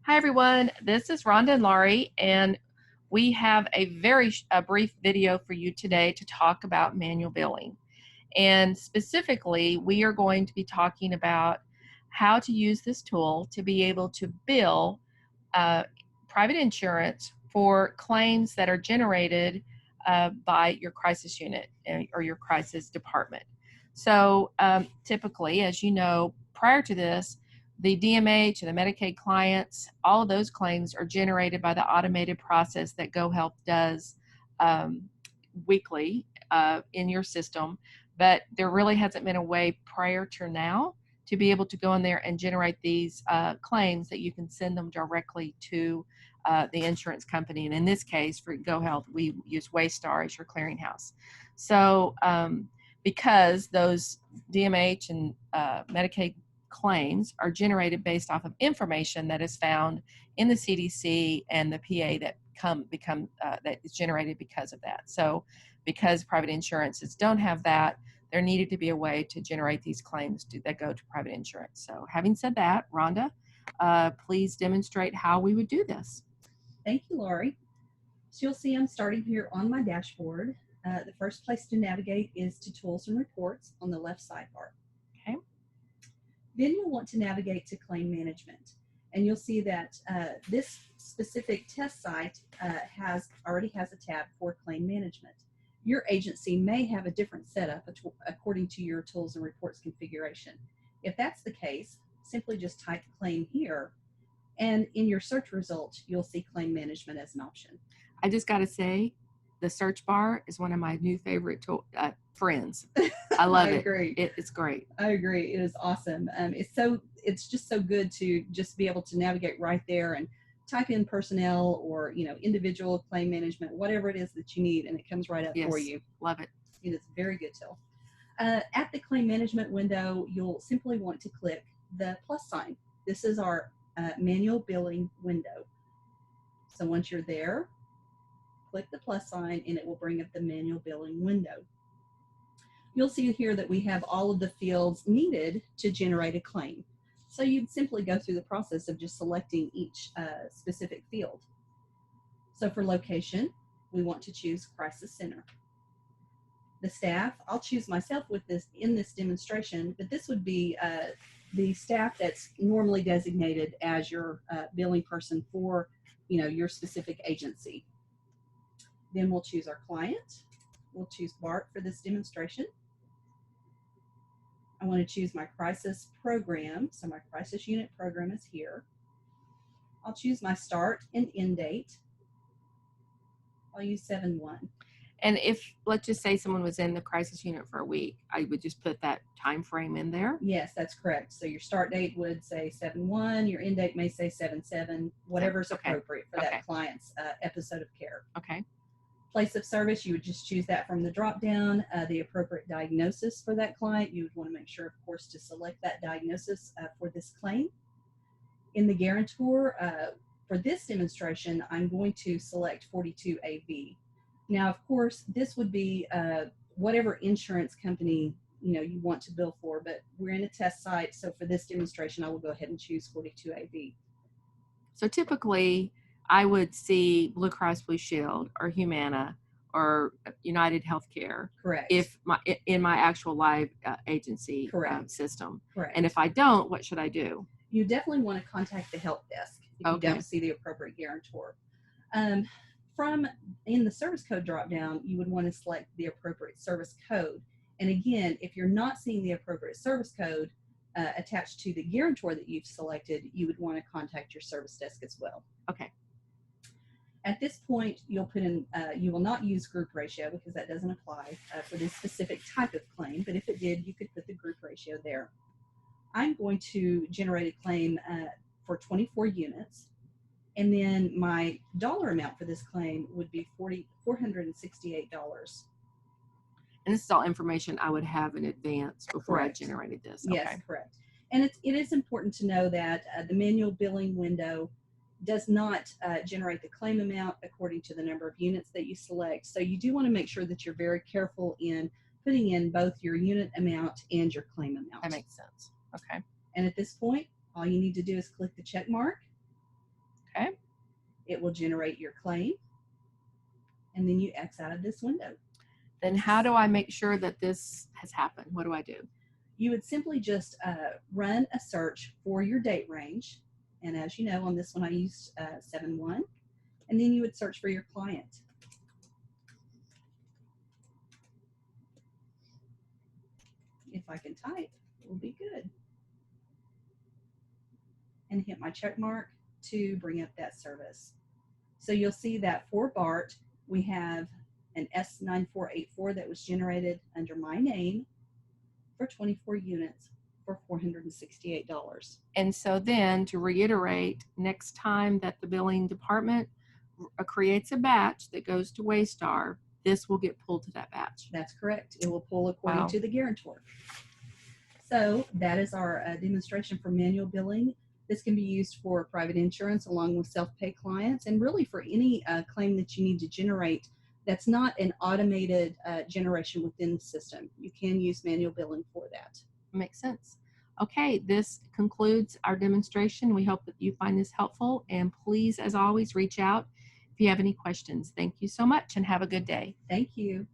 Hi everyone, this is Rhonda and Laurie, and we have a brief video for you today to talk about manual billing. And specifically, we are going to be talking about how to use this tool to be able to bill private insurance for claims that are generated by your crisis unit or your crisis department. So typically, as you know, prior to this, the DMH and the Medicaid clients, all of those claims are generated by the automated process that GoHealth does weekly in your system. But there really hasn't been a way prior to now to be able to go in there and generate these claims that you can send them directly to the insurance company. And in this case, for GoHealth, we use Waystar as your clearinghouse. So because those DMH and Medicaid claims are generated based off of information that is found in the CDC and the PA that that is generated because of that. So because private insurances don't have that, there needed to be a way to generate these claims that go to private insurance. So having said that, Rhonda, please demonstrate how we would do this. Thank you, Laurie. So you'll see I'm starting here on my dashboard. The first place to navigate is to Tools and Reports on the left sidebar. Okay. Then you'll want to navigate to Claim Management. And you'll see that this specific test site already has a tab for Claim Management. Your agency may have a different setup according to your Tools and Reports configuration. If that's the case, simply just type Claim here, and in your search results, you'll see Claim Management as an option. I just got to say, the search bar is one of my new favorite friends. I love it. Agree. It's great. I agree. It is awesome. It's just so good to just be able to navigate right there and type in personnel or individual claim management, whatever it is that you need, and it comes right up for you. Love it. It is a very good tool. At the claim management window, you'll simply want to click the plus sign. This is our manual billing window. So once you're there, click the plus sign and it will bring up the manual billing window. You'll see here that we have all of the fields needed to generate a claim. So you'd simply go through the process of just selecting each specific field. So for location, we want to choose Crisis Center. The staff, I'll choose myself in this demonstration, but this would be the staff that's normally designated as your billing person for your specific agency. Then we'll choose our client. We'll choose BART for this demonstration. I want to choose my crisis program. So my crisis unit program is here. I'll choose my start and end date. I'll use 7/1. And if, let's just say someone was in the crisis unit for a week, I would just put that time frame in there? Yes, that's correct. So your start date would say 7/1, your end date may say 7/7, whatever's appropriate for that client's episode of care. Okay. Place of service, you would just choose that from the drop down. The appropriate diagnosis for that client, you would want to make sure, of course, to select that diagnosis for this claim. In the guarantor, for this demonstration, I'm going to select 42AV. Now, of course, this would be whatever insurance company you want to bill for, but we're in a test site, so for this demonstration, I will go ahead and choose 42AV. So typically, I would see Blue Cross Blue Shield or Humana or United Healthcare. Correct. If in my actual live agency system. Correct. And if I don't, what should I do? You definitely want to contact the help desk if you don't see the appropriate guarantor. From in the service code dropdown, you would want to select the appropriate service code. And again, if you're not seeing the appropriate service code attached to the guarantor that you've selected, you would want to contact your service desk as well. Okay. At this point, you'll put in, you will not use group ratio because that doesn't apply for this specific type of claim, but if it did, you could put the group ratio there. I'm going to generate a claim for 24 units, and then my dollar amount for this claim would be $468. And this is all information I would have in advance before I generated this. Okay. Yes, correct. And it is important to know that the manual billing window does not generate the claim amount according to the number of units that you select. So you do want to make sure that you're very careful in putting in both your unit amount and your claim amount. That makes sense. Okay. And at this point, all you need to do is click the check mark, Okay. It will generate your claim, and then you X out of this window. Then how do I make sure that this has happened? What do I do? You would simply just run a search for your date range. And as you know, on this one I used 7/1. And then you would search for your client. If I can type, it will be good. And hit my check mark to bring up that service. So you'll see that for BART, we have an S9484 that was generated under my name for 24 units for $468. And so then to reiterate, next time that the billing department creates a batch that goes to Waystar, this will get pulled to that batch. That's correct. It will pull according Wow. to the guarantor. So that is our demonstration for manual billing. This can be used for private insurance along with self-pay clients, and really for any claim that you need to generate that's not an automated generation within the system. You can use manual billing for that. Makes sense. Okay, this concludes our demonstration. We hope that you find this helpful, and please, as always, reach out if you have any questions. Thank you so much and have a good day. Thank you.